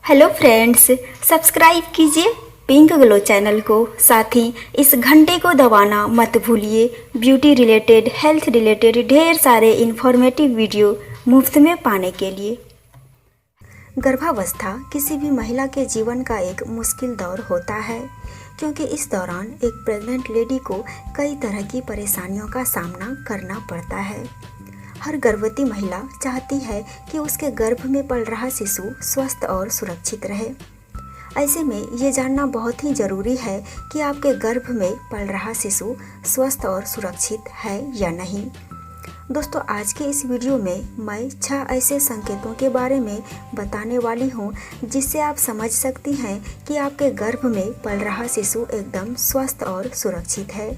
Hello friends, subscribe कीजिए pink glow channel को। साथ ही इस घंटे को दबाना मत भूलिए। ब्यूटी रिलेटेड, हेल्थ रिलेटेड ढेर सारे इन्फॉर्मेटिव वीडियो मुफ्त में पाने के लिए। गर्भावस्था किसी भी महिला के जीवन का एक मुश्किल दौर होता है, क्योंकि इस दौरान एक प्रेग्नेंट लेडी को कई तरह की परेशानियों का सामना करना पड़ता है। हर गर्भवती महिला चाहती है कि उसके गर्भ में पल रहा शिशु स्वस्थ और सुरक्षित रहे। ऐसे में ये जानना बहुत ही ज़रूरी है कि आपके गर्भ में पल रहा शिशु स्वस्थ और सुरक्षित है या नहीं। दोस्तों, आज के इस वीडियो में मैं 6 ऐसे संकेतों के बारे में बताने वाली हूँ जिससे आप समझ सकती हैं कि आपके गर्भ में पल रहा शिशु एकदम स्वस्थ और सुरक्षित है।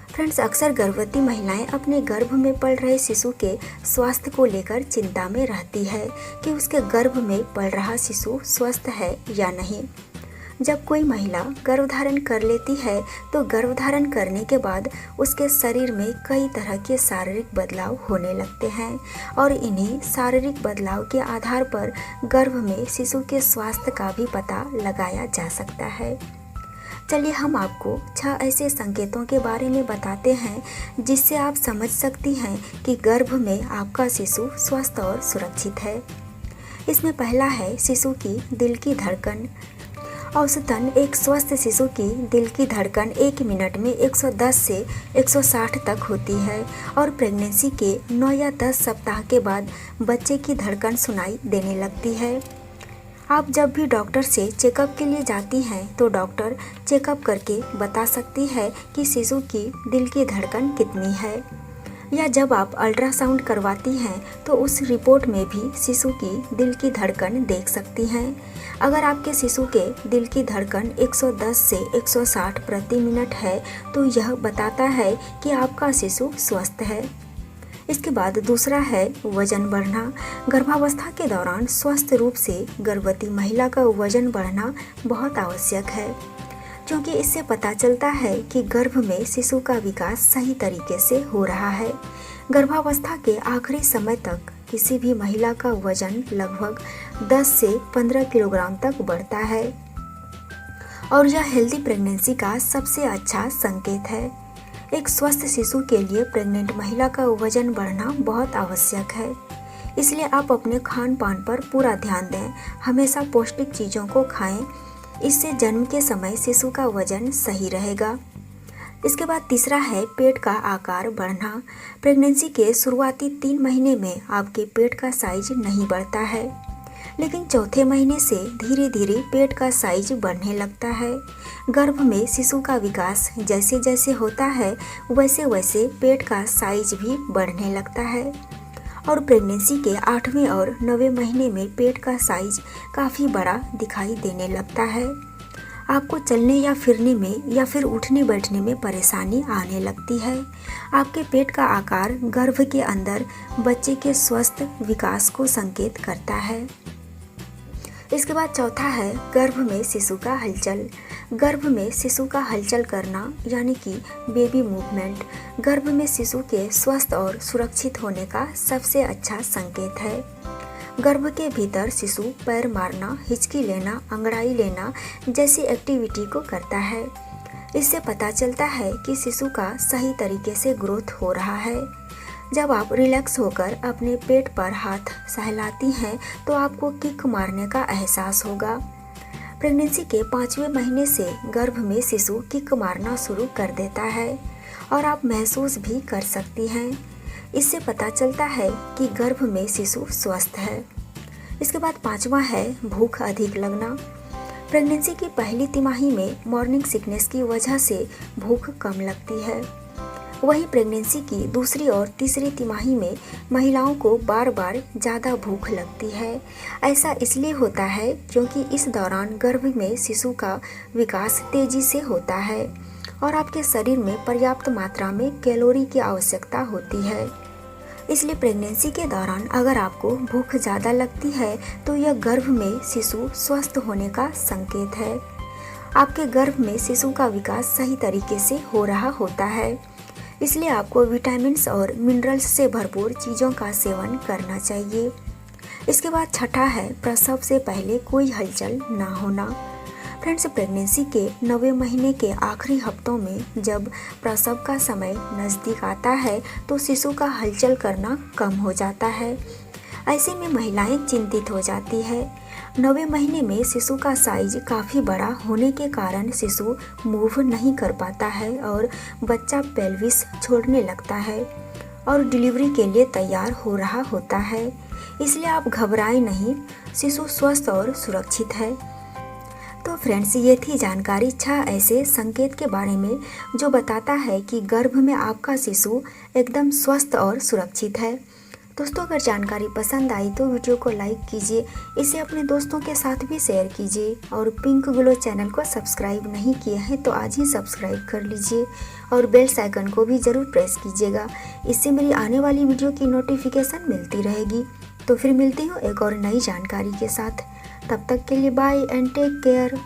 फ्रेंड्स, अक्सर गर्भवती महिलाएं अपने गर्भ में पल रहे शिशु के स्वास्थ्य को लेकर चिंता में रहती है कि उसके गर्भ में पल रहा शिशु स्वस्थ है या नहीं। जब कोई महिला गर्भधारण कर लेती है तो गर्भधारण करने के बाद उसके शरीर में कई तरह के शारीरिक बदलाव होने लगते हैं और इन्हीं शारीरिक बदलाव के आधार पर गर्भ में शिशु के स्वास्थ्य का भी पता लगाया जा सकता है। चलिए हम आपको 6 ऐसे संकेतों के बारे में बताते हैं जिससे आप समझ सकती हैं कि गर्भ में आपका शिशु स्वस्थ और सुरक्षित है। इसमें पहला है शिशु की दिल की धड़कन। औसतन एक स्वस्थ शिशु की दिल की धड़कन 1 मिनट में 110 से 160 तक होती है और प्रेगनेंसी के 9 या 10 सप्ताह के बाद बच्चे की धड़कन सुनाई देने लगती है। आप जब भी डॉक्टर से चेकअप के लिए जाती हैं तो डॉक्टर चेकअप करके बता सकती है कि शिशु की दिल की धड़कन कितनी है, या जब आप अल्ट्रासाउंड करवाती हैं तो उस रिपोर्ट में भी शिशु की दिल की धड़कन देख सकती हैं। अगर आपके शिशु के दिल की धड़कन 110 से 160 प्रति मिनट है तो यह बताता है कि आपका शिशु स्वस्थ है। इसके बाद दूसरा है वजन बढ़ना। गर्भावस्था के दौरान स्वस्थ रूप से गर्भवती महिला का वजन बढ़ना बहुत आवश्यक है, क्योंकि इससे पता चलता है कि गर्भ में शिशु का विकास सही तरीके से हो रहा है। गर्भावस्था के आखिरी समय तक किसी भी महिला का वजन लगभग 10 से 15 किलोग्राम तक बढ़ता है और यह हेल्दी प्रेगनेंसी का सबसे अच्छा संकेत है। एक स्वस्थ शिशु के लिए प्रेग्नेंट महिला का वजन बढ़ना बहुत आवश्यक है, इसलिए आप अपने खान पान पर पूरा ध्यान दें। हमेशा पौष्टिक चीज़ों को खाएं, इससे जन्म के समय शिशु का वजन सही रहेगा। इसके बाद तीसरा है पेट का आकार बढ़ना। प्रेगनेंसी के शुरुआती 3 महीने में आपके पेट का साइज नहीं बढ़ता है, लेकिन चौथे महीने से धीरे धीरे पेट का साइज बढ़ने लगता है। गर्भ में शिशु का विकास जैसे जैसे होता है वैसे वैसे पेट का साइज भी बढ़ने लगता है और प्रेगनेंसी के 8वें और 9वें महीने में पेट का साइज काफ़ी बड़ा दिखाई देने लगता है। आपको चलने या फिरने में या फिर उठने बैठने में परेशानी आने लगती है। आपके पेट का आकार गर्भ के अंदर बच्चे के स्वस्थ विकास को संकेत करता है। इसके बाद चौथा है गर्भ में शिशु का हलचल। गर्भ में शिशु का हलचल करना यानी कि बेबी मूवमेंट गर्भ में शिशु के स्वस्थ और सुरक्षित होने का सबसे अच्छा संकेत है। गर्भ के भीतर शिशु पैर मारना, हिचकी लेना, अंगड़ाई लेना जैसी एक्टिविटी को करता है। इससे पता चलता है कि शिशु का सही तरीके से ग्रोथ हो रहा है। जब आप रिलैक्स होकर अपने पेट पर हाथ सहलाती हैं तो आपको किक मारने का एहसास होगा। प्रेगनेंसी के 5वें महीने से गर्भ में शिशु किक मारना शुरू कर देता है और आप महसूस भी कर सकती हैं। इससे पता चलता है कि गर्भ में शिशु स्वस्थ है। इसके बाद 5वां है भूख अधिक लगना। प्रेगनेंसी की पहली तिमाही में मॉर्निंग सिकनेस की वजह से भूख कम लगती है। वहीं प्रेगनेंसी की दूसरी और तीसरी तिमाही में महिलाओं को बार बार ज़्यादा भूख लगती है। ऐसा इसलिए होता है क्योंकि इस दौरान गर्भ में शिशु का विकास तेज़ी से होता है और आपके शरीर में पर्याप्त मात्रा में कैलोरी की आवश्यकता होती है। इसलिए प्रेगनेंसी के दौरान अगर आपको भूख ज़्यादा लगती है तो यह गर्भ में शिशु स्वस्थ होने का संकेत है। आपके गर्भ में शिशु का विकास सही तरीके से हो रहा होता है, इसलिए आपको विटामिन्स और मिनरल्स से भरपूर चीज़ों का सेवन करना चाहिए। इसके बाद छठा है प्रसव से पहले कोई हलचल ना होना। फ्रेंड्स, प्रेगनेंसी के 9वें महीने के आखिरी हफ्तों में जब प्रसव का समय नज़दीक आता है तो शिशु का हलचल करना कम हो जाता है। ऐसे में महिलाएं चिंतित हो जाती है। 9वें महीने में शिशु का साइज काफ़ी बड़ा होने के कारण शिशु मूव नहीं कर पाता है और बच्चा पेल्विस छोड़ने लगता है और डिलीवरी के लिए तैयार हो रहा होता है। इसलिए आप घबराएं नहीं, शिशु स्वस्थ और सुरक्षित है। तो फ्रेंड्स, ये थी जानकारी 6 ऐसे संकेत के बारे में जो बताता है कि गर्भ में आपका शिशु एकदम स्वस्थ और सुरक्षित है। दोस्तों, अगर जानकारी पसंद आई तो वीडियो को लाइक कीजिए, इसे अपने दोस्तों के साथ भी शेयर कीजिए और पिंक ग्लो चैनल को सब्सक्राइब नहीं किए हैं तो आज ही सब्सक्राइब कर लीजिए और बेल आइकन को भी ज़रूर प्रेस कीजिएगा। इससे मेरी आने वाली वीडियो की नोटिफिकेशन मिलती रहेगी। तो फिर मिलती हूँ एक और नई जानकारी के साथ। तब तक के लिए बाय एंड टेक केयर।